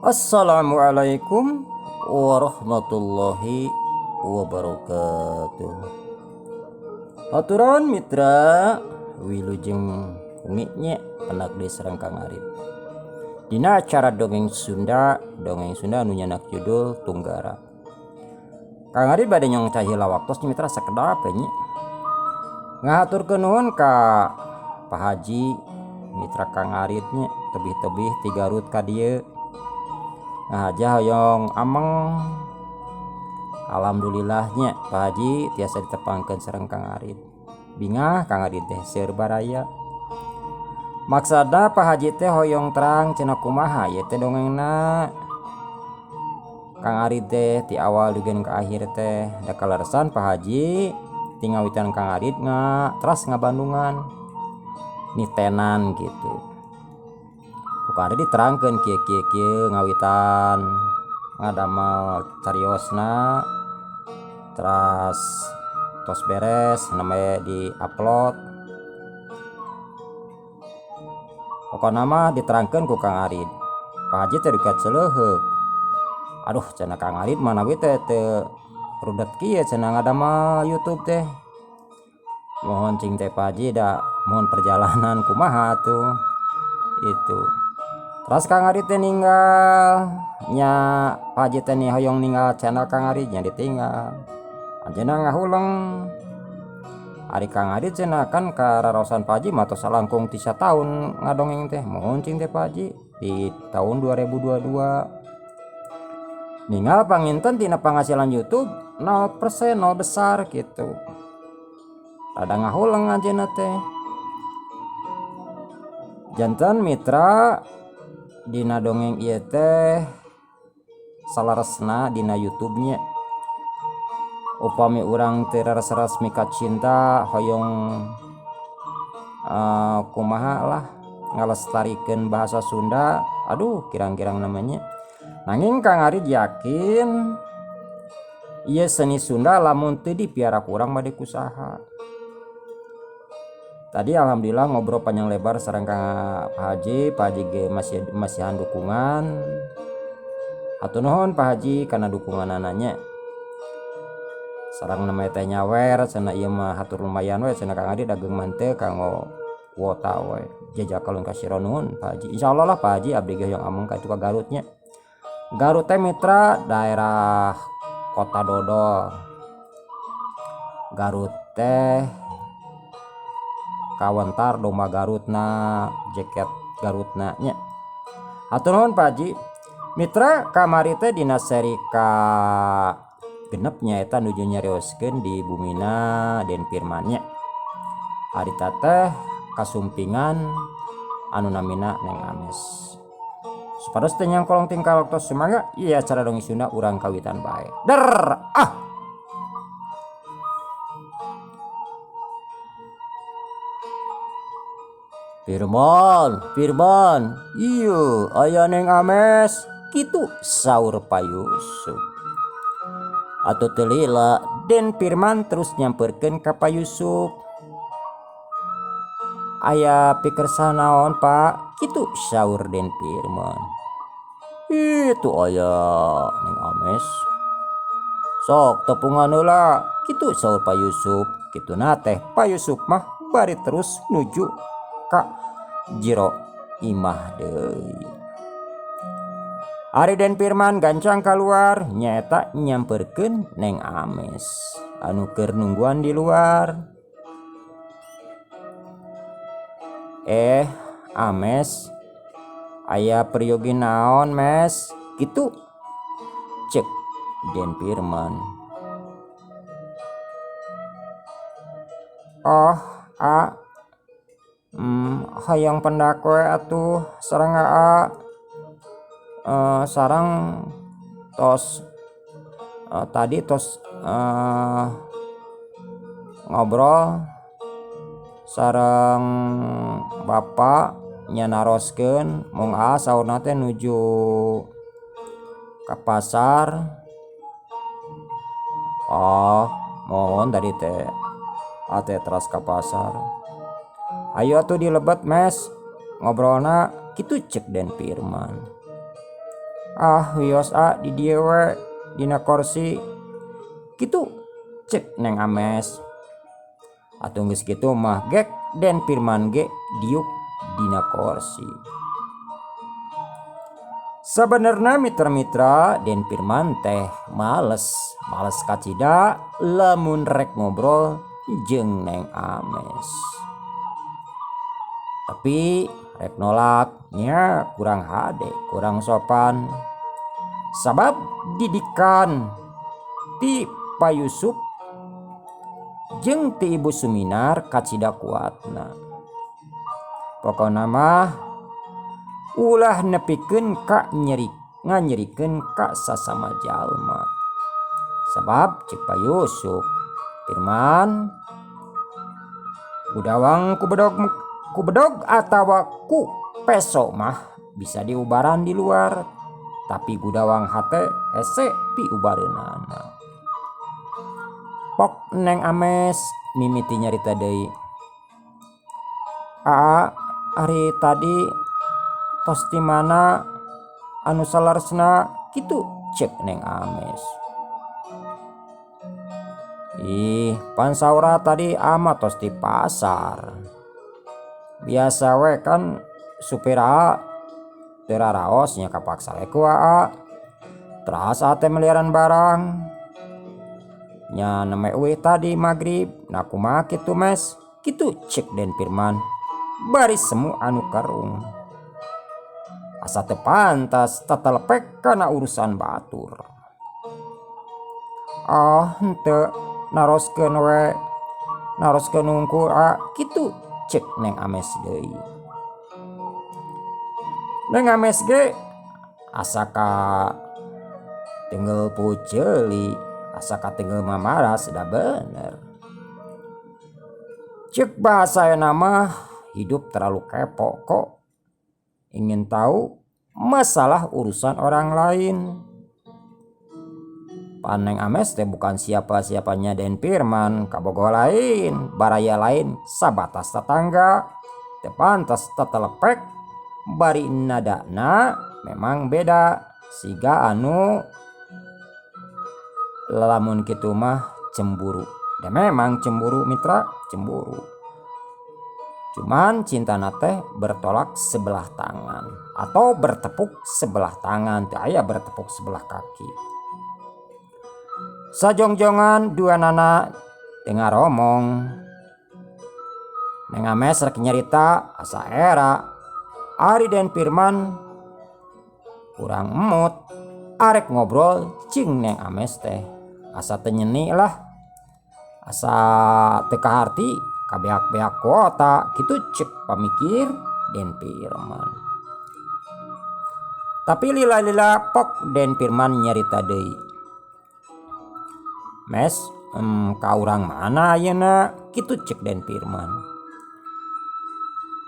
Assalamualaikum warahmatullahi wabarakatuh. Aturan mitra wilujeng ungitnya anak desa Kang Arif. Dina acara dongeng Sunda anu nyanak judul Tunggara. Kang Arif bade nyong cahila waktos mitra sakedap nya. Ngaturkeun nuhun ka Pak Haji mitra Kang Arif nya tebih-tebih ti Garut ka dieu. Aja hoyong ameng alhamdulillahnya Pak Haji tiasa ditepangkeun sareng Kang Arif. Bingah Kang Arif teh seur baraya. Maksada Pak Haji teh hoyong terang cenah kumaha ieu teh dongengna. Kang Arif teh ti awal dugen ka akhir teh da kaleresan Pak Haji ti ngawitan Kang Arif teras ngabandungan nitenan gitu. Pokoknya diterangkan kieu ngawitan ngadamel cariosna teras tos beres namanya di upload. Pokoknya mah diterangkan ku Kang Arif. Pak Haji teh dekat celeuheuk. Aduh cenah Kang Arif mana we teh rudet kieu cenah ngadamel YouTube teh. Mohon cing teh Pak Haji da mohon perjalanan kumaha tuh. Itu. Terus Kang Arif teh ninggal nya Pak Haji teh hoyong ninggal channel Kang Arif nya ditinggal. Anjeunna ngahuleng. Ari Kang Arif cenah kan kararosan Pak Haji mah tos salangkung 3 tahun ngadongeng teh. Mohon cing teh Pak Haji di tahun 2022. Ninggal panginten tina penghasilan YouTube 0%, 0 besar gitu. Rada ngahuleng anjeunna teh. Janten mitra dina dongeng ieu teh salaresna dina YouTube-nya. Upami urang teu resmi ka cinta hoyong kumaha lah ngalestarikeun bahasa Sunda. Aduh kirang-kirang namanya. Nanging Kang Arif yakin ieu seni Sunda lamun teu dipiara kurang bade kusaha. Tadi alhamdulillah ngobrol panjang lebar sareng Kang Haji. Pak Haji ge masihan dukungan. Hatur nuhun Pak Haji kana dukungan ananya. Sareng nama teh nyawer cenah ieu mah hatur lumayan we cenah Kang Haji dageung mah teu kanggo kuota we. Jajakeun ka sira nuhun Pak Haji. Insyaallah lah Pak Haji abdi ge hoyong ameng ka itu ka Garutnya. Garut teh mitra daerah Kota Dodol. Garut teh kawentar domba Garutna jaket Garutna nya. Hatur nuhun Pak Haji. Mitra kamari teh dina seri ka genep nyaeta nuju nyarioskeun di bumina Den Firman nya. Harita teh kasumpingan anu namina Neng Ames. Supados teh nyangkolong tingkah waktu semangga ieu acara dongeng Sunda urang kawitan bae. Firman, iya aya Neng Ames, kitu saur Pak Yusuf. Atuh teu lila Den Firman terus nyamperkeun ka Pak Yusuf. Aya pikersan naon Pak? Kitu saur Den Firman. Itu aya Neng Ames. Sok tepungan heula, kitu saur Pak Yusuf. Kituna teh Pak Yusuf mah bari terus nuju ka jero imah deui. Ari Den Firman gancang keluar nyaeta nyamperkeun Neng Ames anu keur nungguan di luar. Ames, aya peryogi naon Mes? Kitu cek Den Firman. Oh, hayang pendak we atuh sareng sarang tos tadi tos ngobrol sareng bapak nya naroskeun mung saurna teh nuju ka pasar. Oh, mohon tadi teh teras ka pasar. Ayo atuh dilebet Mes ngobrolna kitu cek Den Firman. Wios di dieu we dina kursi kitu cek Neng Ames. Atuh geus kitu mah gek Den Firman ge diuk dina kursi. Sabenerna mitra-mitra Den Firman teh males kacida lamun rek ngobrol jeung Neng Ames. Tapi rek nolaknya kurang hade, kurang sopan. Sabab didikan ti Pak Yusuf jeung ti Ibu Suminar kacida kuatna. Pokona mah ulah nepikeun ka nganyerikeun ka sasama jalma. Sabab cek Pak Yusuf, Firman gudawang ku bedog atawa ku peso mah bisa diubaran di luar, tapi gudawang hate hese pi ubareunana. Pok Neng Ames mimiti nyarita deui. Hari tadi tos di mana anu salaresna kitu cek Neng Ames. Pan saura tadi ama tos di pasar. Biasa we kan supir teu raraos nya kapaksa we ku Teras teh meliaran barang. Nya neme eueuh tadi magrib, nah kumaha kitu mes? Kitu cek Den Firman. Bari semu anu karung. Asa teu pantas tatalepek kana urusan batur. Henteu naroskeun hungkul kitu cek Neng Ames deui. Neng Ames ge asaka tenggel puceuli, asaka tenggel mamaras da bener. Cek bahasa nama hidup terlalu kepo kok. Ingin tahu masalah urusan orang lain. Pan Neng Ames teh bukan siapa-siapanya Den Firman, kabogoh lain, baraya lain, sabatas tetangga. Teu pantas tatalepek, bari nadana memang beda. Siga anu lamun kitu mah cemburu. Dan memang cemburu mitra, cemburu. Cuman cinta teh bertolak sebelah tangan atau bertepuk sebelah tangan, teu aya bertepuk sebelah kaki. Sajongjongan dua nana tengah romong. Neng Ames rek nyarita asa era ari Den Firman kurang emut arek ngobrol cing Neng Ames teh asa teu nyeni lah, asa teu kaharti kabeak-beak kuota kitu cek pamikir Den Firman. Tapi lila-lila pok Den Firman nyarita deui. Mes, ka urang mana ayeuna? Kitu cek Den Firman.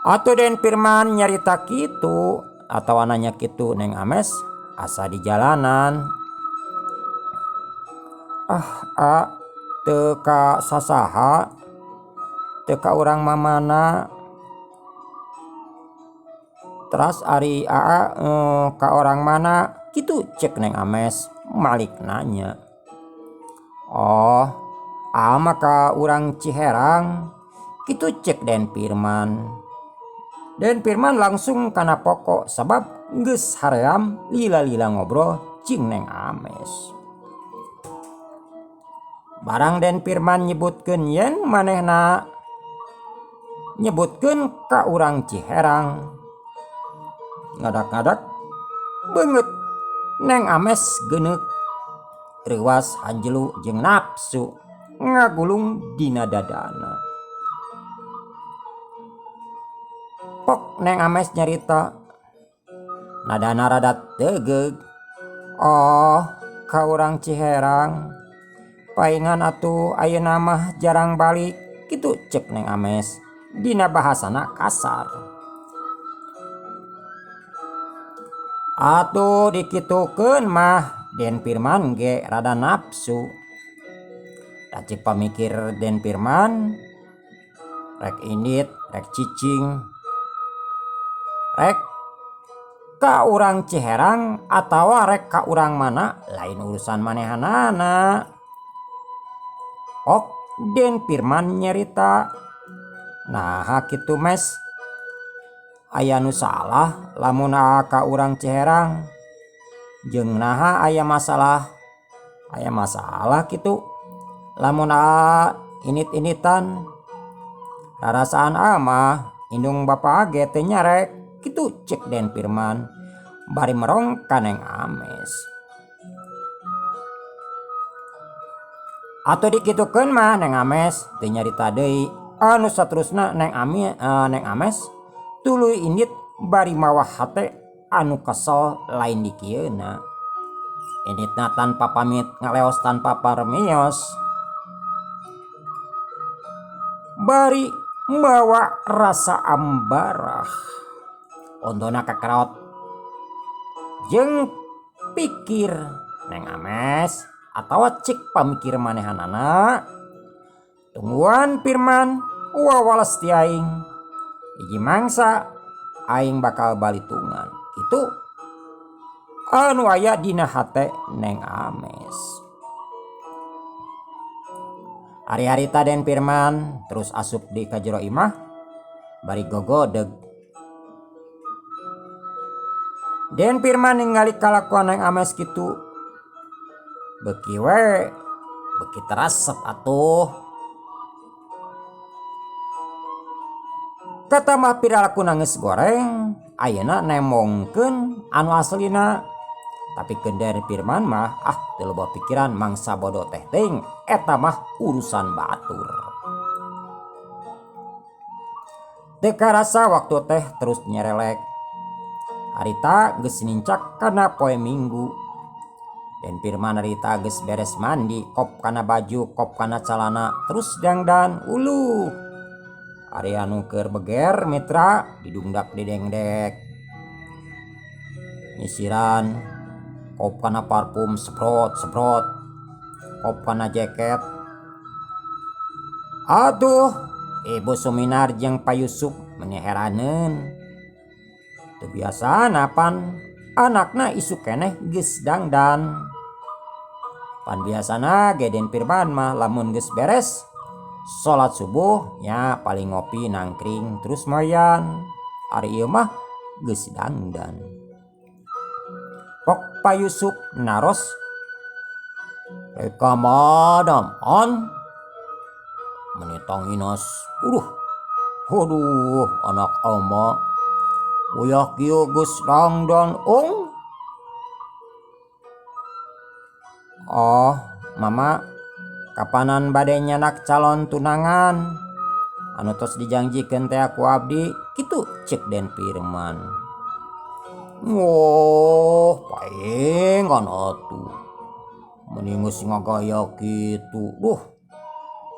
Atuh Den Firman nyarita kitu atau nanya kitu Neng Ames asa di jalanan. Teu ka sasaha, teu ka urang mamana. Teras ari ka orang mana? Kitu cek Neng Ames malik nanya. Ama ka urang Ciherang. Kitu cek Den Firman. Den Firman langsung kana pokok sabab geus haream lila-lila ngobrol cing Neng Ames. Barang Den Firman nyebutkeun yen manehna nyebutkeun ka urang Ciherang. Ngadak-ngadak beungeut Neng Ames geuneuk reuwas hanjelu jeung nafsu ngagulung dina dadana. Pok Neng Ames nyarita nadana rada tegeug. Ka urang Ciherang paingan atuh ayeuna mah jarang balik. Kitu cek Neng Ames dina bahasana kasar. Atuh dikitukeun mah Den Firman ge rada nafsu. Cek pamikir Den Firman rek indit, rek cicing, rek ka urang Ciherang atawa rek ka urang mana lain urusan manehanana. Ok Den Firman nyerita, nah kitu mes, aya nu salah lamun ka urang Ciherang jeung naha aya masalah kitu lamun init-initan rarasaan mah indung bapa ge teh nyarek kitu cek Den Firman bari merong ka Neng Ames. Atuh dikitukeun mah Neng Ames teu nyarita deui. Anu saterusna Neng Ames tuluy indit bari mawa hate anu kesel lain di kieuna. Inditna tanpa pamit ngaleos tanpa paremios bari mawa rasa ambarah ondona kakaraot jeung pikir Neng Ames atawa cik pamikir manehanana, tungguan Firman wawales ti aing hiji mangsa aing bakal balitungan itu anu aya dina hate Neng Ames. Hari-harita Den Firman terus asup di kajero imah bari gogodeg. Den Firman ningali kalakuan Neng Ames kitu beki terasep atuh. Kata mah piralaku nangis goreng ayeuna nemongkeun anu aslina. Tapi Den Firman mah teu loba pikiran mangsa bodoh teh teuing eta mah urusan batur. Teu karasa waktu teh terus nyerelek. Harita geus nincak kana poe Minggu. Den Firman harita geus beres mandi, kop kana baju, kop kana calana, terus dangdan uluh. Ari anu keur beger mitra didungdak didengdek. Nyisiran kop kana parfum semprot, kop kana jaket. Aduh, Ibu Suminar jeung Pak Yusuf meneheraneun. Teu biasa napan anakna isu keneh geus dangdan. Pan biasana ge Den Firman mah lamun geus beres salat subuh nya paling ngopi nangkring terus mayan. Ari ieu mah geus dangdan. Pok Pak Yusuf naros reka madam an menitang inas. Aduh anak ama uyak kieu geus dangdan Oh mama kapanan bade nyanak calon tunangan anu tos dijanjikeun teh aku abdi kitu cek Den Firman. Woh paengan atuh mending geus ngagaya kitu.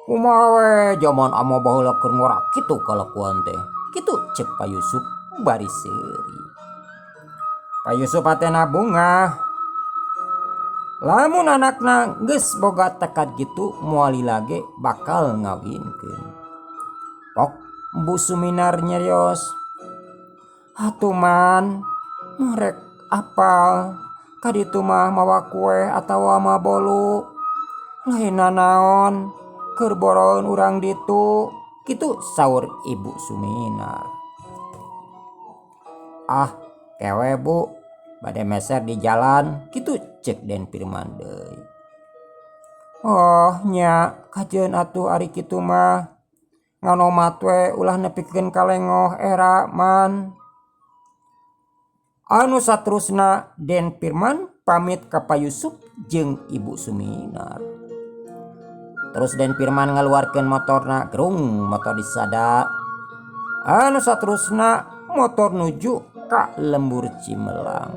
Kumaha we jaman ama baheula keur ngorak kitu kalakuan teh kitu cek Pak Yusuf bari seuri. Pak Yusuf atena bungah lamun anakna geus boga tekad gitu moal lage bakal ngawinkeun. Pok Bu Suminar nyerios, atuh man murek apal kaditu mah mawa kue atawa mah bolu lainna naon keur boroon urang ditu kitu saur Ibu Suminar. Kewe Bu bade meser di jalan kitu cek Den Firman deui. Oh nya kajeun atuh ari kitu mah nganomat we ulah nepikeun kalengoh era man. Anu saterusna Den Firman pamit ka Pak Yusuf jeung Ibu Suminar. Terus Den Firman ngaluarkeun motorna, gerung motor disada. Anu saterusna motor nuju ka lembur Cimelang.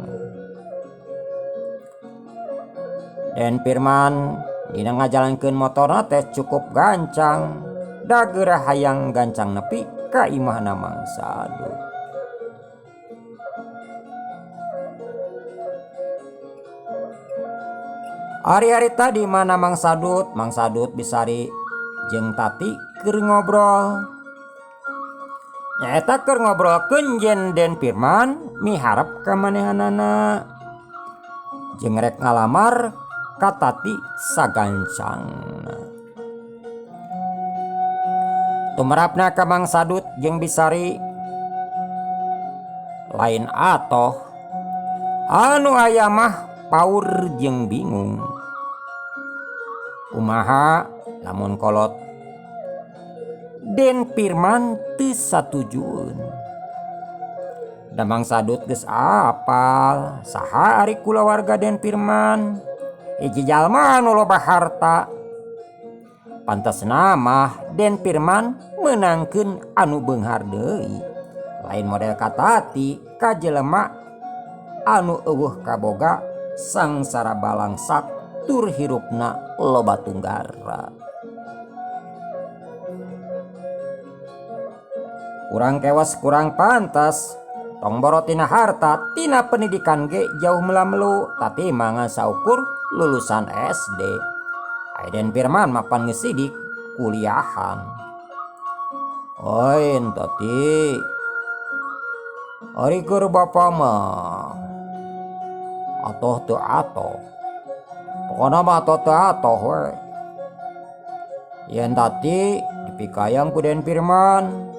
Den Firman dina ngajalankeun motorna teh cukup gancang. Da geurah hayang gancang nepi ka imahna Mang Sadut. Hari-hari tadi mana Mang Sadut bisari jeung Tati keur ngobrol. nyaeta keur ngobrolkeun jeung Den Firman miharep ka manehanana jeung rek ngalamar ka Tati sagancangna. Tumrapna ka Mang Sadut jeung Bisari lain atoh anu aya mah paur jeung bingung. Kumaha lamun kolot Den Firman teu satujun. Da Mang Sadut geus apal saha ari kulawarga Den Firman. Hiji jalma anu loba harta. Pantasna mah Den Firman menangkeun anu beunghar deui. Lain model ka Tati ka jelema anu eueuh kaboga sangsara balangsak tur hirupna loba tunggara. Urang kewas kurang pantas tong boro tina harta tina pendidikan ge jauh melamelu tapi manga saukur lulusan SD. Den Firman mapan ngesidik kuliahan. Oi Tati, ari keur bapa mah atoh teu atoh. Pokona mah atoh teu atoh we. Yen Tati dipikayang ku Den Firman,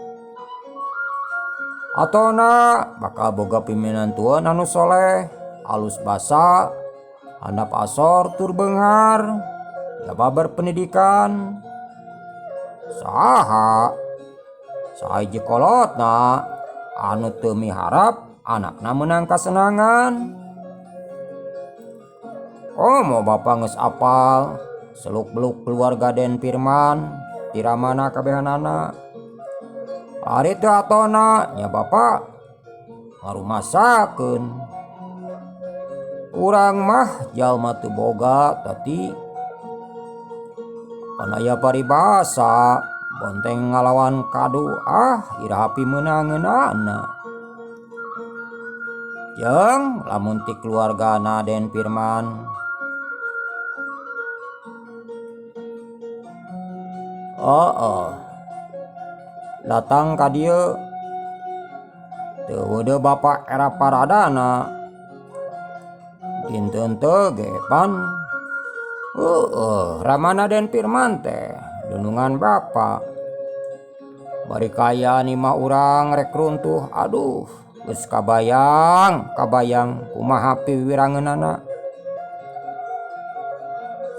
atona bakal boga piminantuan anu soleh, alus basa, handap asor tur beunghar, jaba berpendidikan. Saha sahiji kolotna anu teu miharap anakna meunang kasenangan. Komo bapa geus apal seluk-beluk keluarga Den Firman tiramana kabehanana. Ari teu atona nya bapa ngarumasakeun. Urang mah jalma teu boga Tati. Kana aya paribasa bonteng ngalawan kadu irahapi meunangeunana. Jeung lamun ti keluargana Den Firman datang ka dieu teu weudeung bapa era paradana. Dinten teu ge pan ramana Den Firman teh dunungan bapa. Bari kaya ni mah urang rek runtuh. Aduh geus kabayang kumaha piwirangeunana.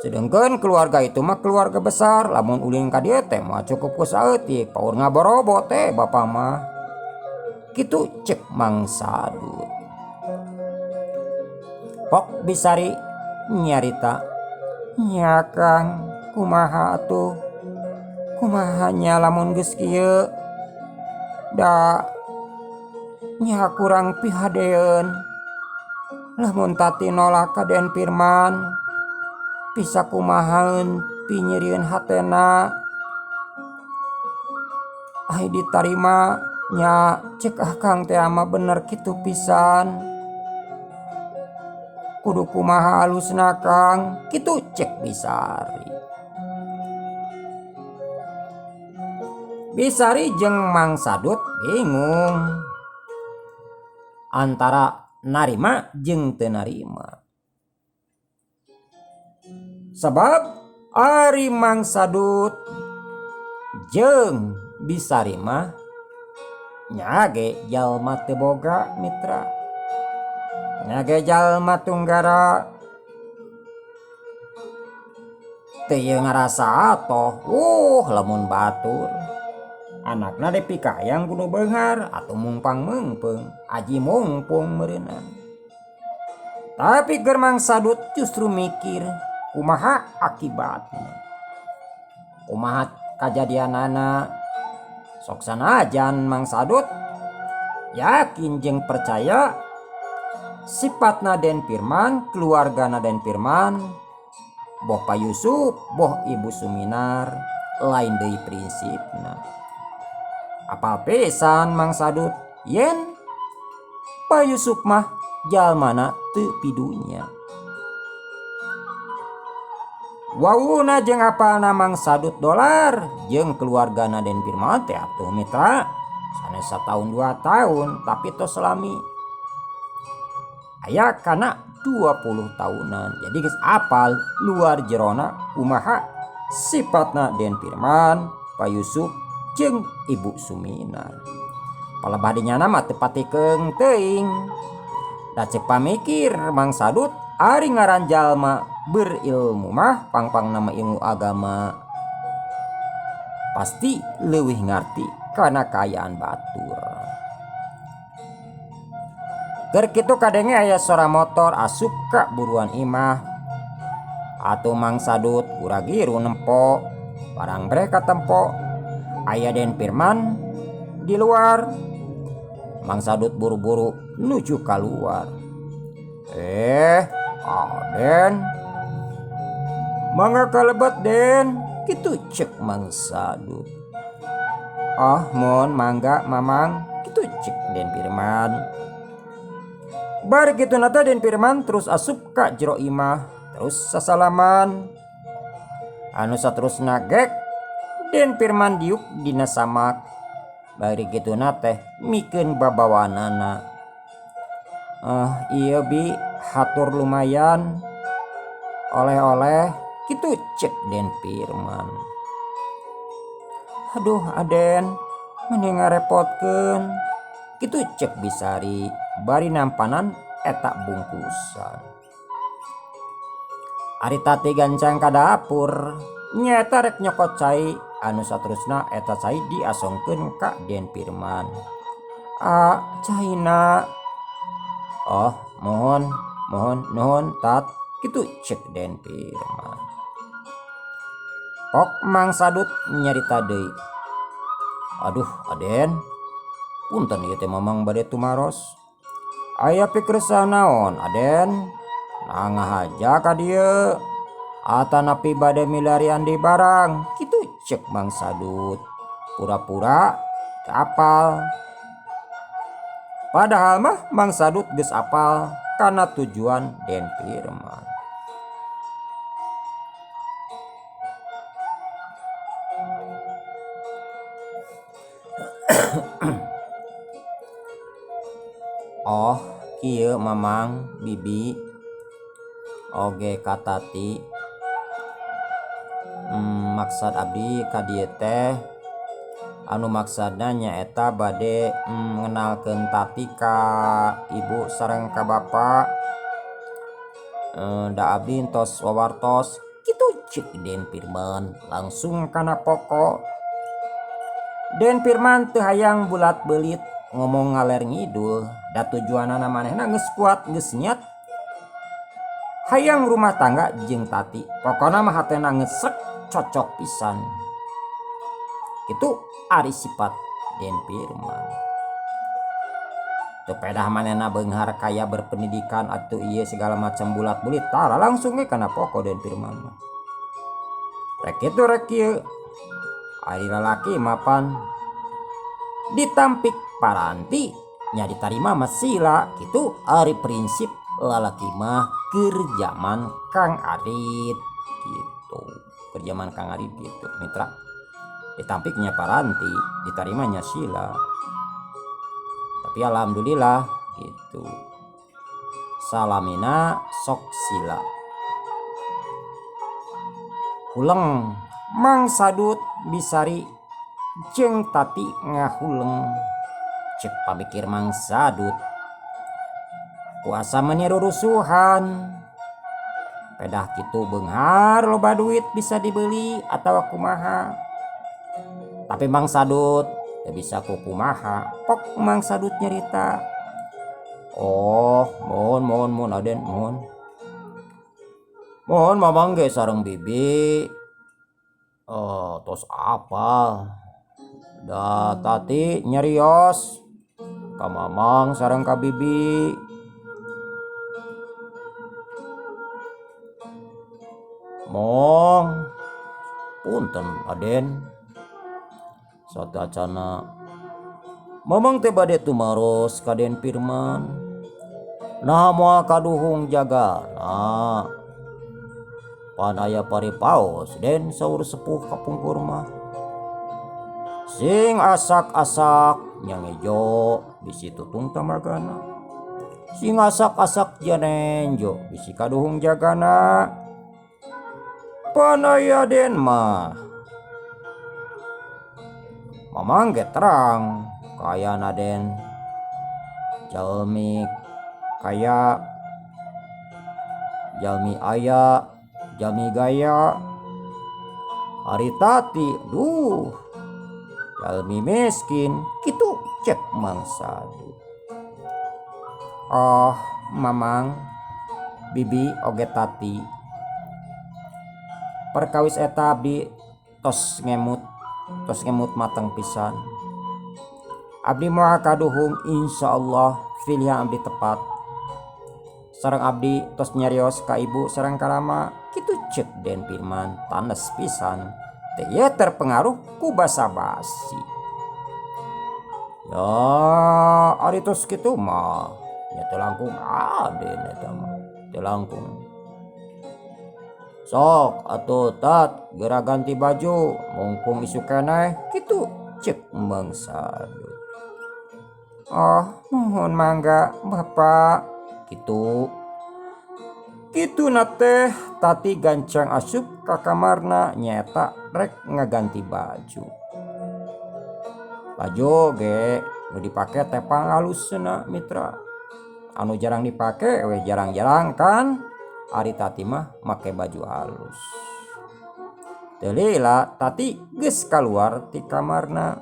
Sedengkeun keluarga itu mah keluarga besar, lamun ulin ka dieu teh mah cukup ku saeutik paur ngaborobo teh bapa mah. Kitu cek Mang Sadut. Pok Bisari nyarita, nya Kang kumaha atuh? Kumaha nya lamun geus kieu? Da nya kurang pihadeun. Lamun Tati nolak ka Den Firman bisa kumahaeun pinyerieun hatena. Ai ditarima nya cek Kang teh mah bener kitu pisan. Kudu kumaha alusna Kang? Kitu cek Bisari. Bisari jeung Mang Sadut bingung antara narima jeung teu narima. Sabab ari Mang Sadut jeung Bisari mah nya ge jalma teu boga mitra. Nya ge jalma tunggara. Teu ngarasa atoh lamun batur. Anakna dipikayang kudu beunghar atuh mungpang meungpeung, aji mungpung meureunan. Tapi keur Mang Sadut justru mikir kumaha akibatna. Kumaha kajadianana. Sok sanajan Mang Sadut yakin jeung percaya sifatna Den Firman, keluargana Den Firman, boh Pa Yusuf, boh Ibu Suminar lain deui prinsipna. Apal pisan Mang Sadut yen Pa Yusuf mah jalmana teu pidunya. Wawuna jeung apalna Mang Sadut dolar jeung keluargana Den Firman teh atuh mitra tahun 2 tahun tapi tos selami aya kana 20 tahunan. Jadi geus apal luar jerona kumaha sifatna Den Firman, Pak Yusuf jeung Ibu Suminar. Palebah dinyana mah teu patikeung teuing. Da ceuk pamikir Mang Sadut ari ngaran jalma berilmu mah pangpang nama ilmu agama pasti leuwih ngarti kana kaayaan batur. Keur kitu kadenge aya suara motor asup ka buruan imah. Atuh Mang Sadut ura-giru nempo, barang brek katempo aya Den Firman di luar. Mang Sadut buru-buru nuju keluar. Den, mangga kalebet Den, kitu cek Mang Sadut. Mohon mangga Mamang, kitu cek Den Firman. Bari kitu nata Den Firman terus asup ka jero imah, terus sasalaman. Anu saterusna gek Den Firman diuk dina samak. Bari kitu teh mikeun babawanana. Iya Bi, hatur lumayan oleh-oleh, kitu cek Den Firman. Aduh Aden, mending ngarepotkeun, kitu cek Bisari bari nampanan eta bungkusan. Ari tati gancang ka dapur, nyata rek nyokot cai. Anu saterusna eta cai diasongkeun ka Den Firman. Caina. Mohon tat, kitu cek Den Firman. Pok Mang Sadut nyarita deui. Aduh Aden, punten ieu teh Mamang bade tumaros. Aya pikeresah naon Aden? Nangah aja ka dieu. Atanapi bade milarian di barang, kitu cek Mang Sadut. Pura-pura teu apal. Padahal mah Mang Sadut geus apal kana tujuan Den Firman. Kieu Mamang Bibi oge katati. Maksud abdi ka dieu teh anu maksudna nyaeta bade ngenalkeun tati ka ibu sareng ka bapak. Da abdi entos wawartos, kitu cek Den Firman langsung kana pokok. Den Firman teu hayang bulat belit ngomong ngaler ngidul, da tujuanana manehna geus kuat geus niat hayang rumah tangga jeung tati. Pokona mah hatena ngesek cocok pisan. Itu ari sifat Den Firman. Teu pedah manehna beunghar kaya berpendidikan atuh ieu segala macam bulat belit, tara langsung ge kana pokok Den Firman mah. Rek kitu rek kieu. Ari lalaki mapan ditampik paranti nya ditarima masila, kitu ari prinsip lalaki mah keur zaman Kang Arit gitu. Keur zaman Kang Arit gitu mitra. Ditampiknya paranti, ditarimanya sila. Tapi alhamdulillah gitu. Salamina sok sila. Huleng Mang Sadut Bisari jeung tati ngahuleng. Cek pamikir Mang Sadut, kuasa meniru rusuhan. Pedah kitu beunghar loba duit bisa dibeli atawa kumaha. Tapi Mang Sadut teu bisa ku kumaha. Pok Mang Sadut nyarita. Mohon Aden, mohon. Mohon Mamang ge sareng Bibi. Tos apa? Da tati nyarios ka Mamang sareng ka Bibi. Mong, punten Aden. Satacana Mamang teh bade tumaros ka Den Firman. Nah moal kaduhung jagana. Pan aya paripaos Den saur sepuh kapungkur mah. Sing asak-asak nyangejo bisi tutung tamagana. Si ngasak-asak janenjo bisi kaduhung jagana. Panaya den mah mamang ge terang kaya naden jalmi kaya jalmi aya jalmi gaya hari tati duh jalmi miskin kitu cek mangsadu. Oh mamang bibi oge tati perkawis eta abdi tos ngemut mateng pisan. Abdi moal kaduhung insyaallah pilihan abdi tepat. Sareng abdi tos nyarios ka ibu sareng karama kitu cek Den Firman tanes pisan teh ieu terpengaruh ku basa-basi. Ya ari tos kitu mah nya teu langkung aden eta mah teu langkung. Sok atuh tat geura ganti baju mumpung isu keneh kitu cek mangsadu. Oh mohon mangga bapak gitu nate tati gancang asup ka kamarna nyata rek ngaganti baju ge nu dipake teh pangalusna mitra anu jarang dipake we jarang-jarang kan ari tati mah make baju halus. Teu lila tati geus kaluar ti kamarna.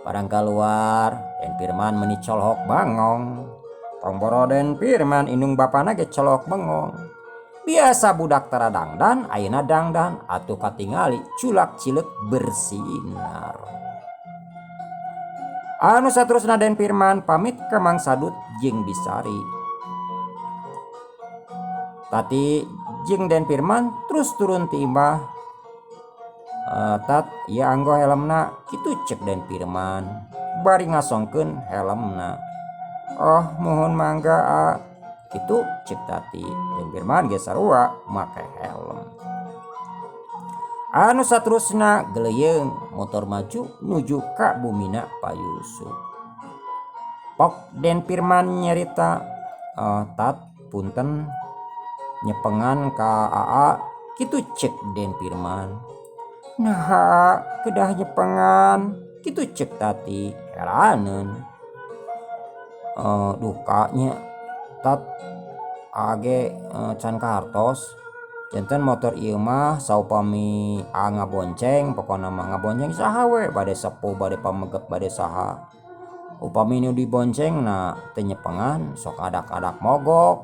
Padang keluar Den Firman meuni colok bangong. Tomboro Den Firman indung bapana ge colok bengong. Biasa budak tara dangdan ayeuna dangdan atuh katingali culak cileuk bersinar. Anu saterusna Den Firman pamit ka Mang Sadut jeung Bisari. Tati jeung Den Firman terus turun ti imah. Tat ya anggo helmna kitu cek Den Firman bari ngasongkeun helmna. Oh mohon mangga kitu cek tati Den Firman ge sarua make helm. Anu saterusna geleyeung motor maju nuju ka bumina Pak Yusuf. Pok Den Firman nyarita tat punten nyepengan ka AA kitu cek Den Firman. Nah kedah nyepengan kitu cek tati heraneun. Dukanya tat age can kahartos janten motor ieu mah saupami ngabonceng pokona mah ngabonceng saha we bade sepuh bade pamegep bade saha upami nu diboncengna teu nyepengan sok adak-adak mogok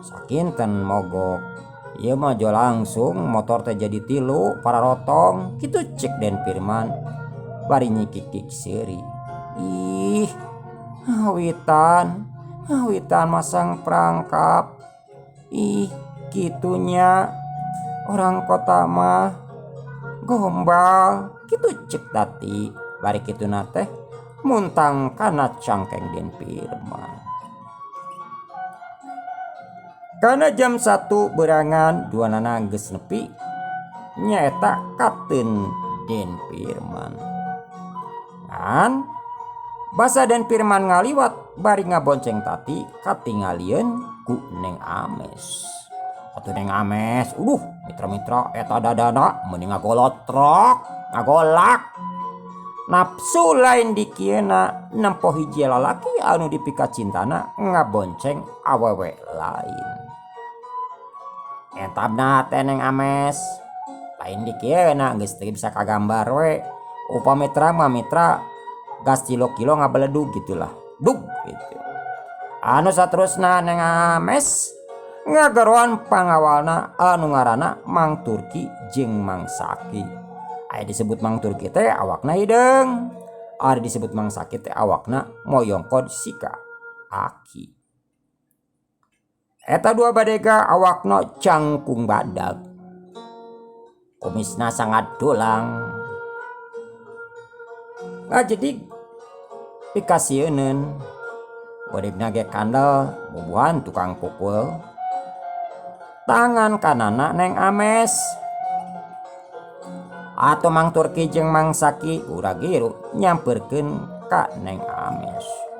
sakinten mogok. Ieu mah jo langsung motor teh jadi 3 pararotong kitu cek Den Firman bari nyikik seuri. Ih hawitan masang perangkap. Ih kitunya orang kota mah gombal kitu cek tati bari kituna teh muntang kana cangkeng Den Firman. Karena jam 1 berangan duanana geus nepi nyaeta katen Den Firman. Kan basa Den Firman ngaliwat bari ngabonceng tati katingalieun ku Neng Ames. Atuh Neng Ames, mitra-mitra eta dadana mending ngagolotrok, ngagolak. Nafsu lain dikieuna nempo hiji lalaki anu dipika cintana ngabonceng awewe lain. Entabna teh Neng Ames lain dikieuna geus teu bisa kagambar we. Upami mitra gas kilo ngabeledug gitulah. Dug gitu. Anu saterusna Neng Ames ngagaroan pangawalna anu ngaranna Mang Turki jeung Mang Saki. Aya disebut Mang Turki teh awakna hideung, ari disebut Mang Saki teh awakna moyongkod sika aki. Eta dua badega awakna cangkung badag, kumisna sangat dulang. Jadi pikasieun bodegna ge kandel bubuhan tukang pukul. Tangan kanana Neng Ames atau Mang Turki jeung Mang Saki urang giru nyamperkeun ka Neng Ames.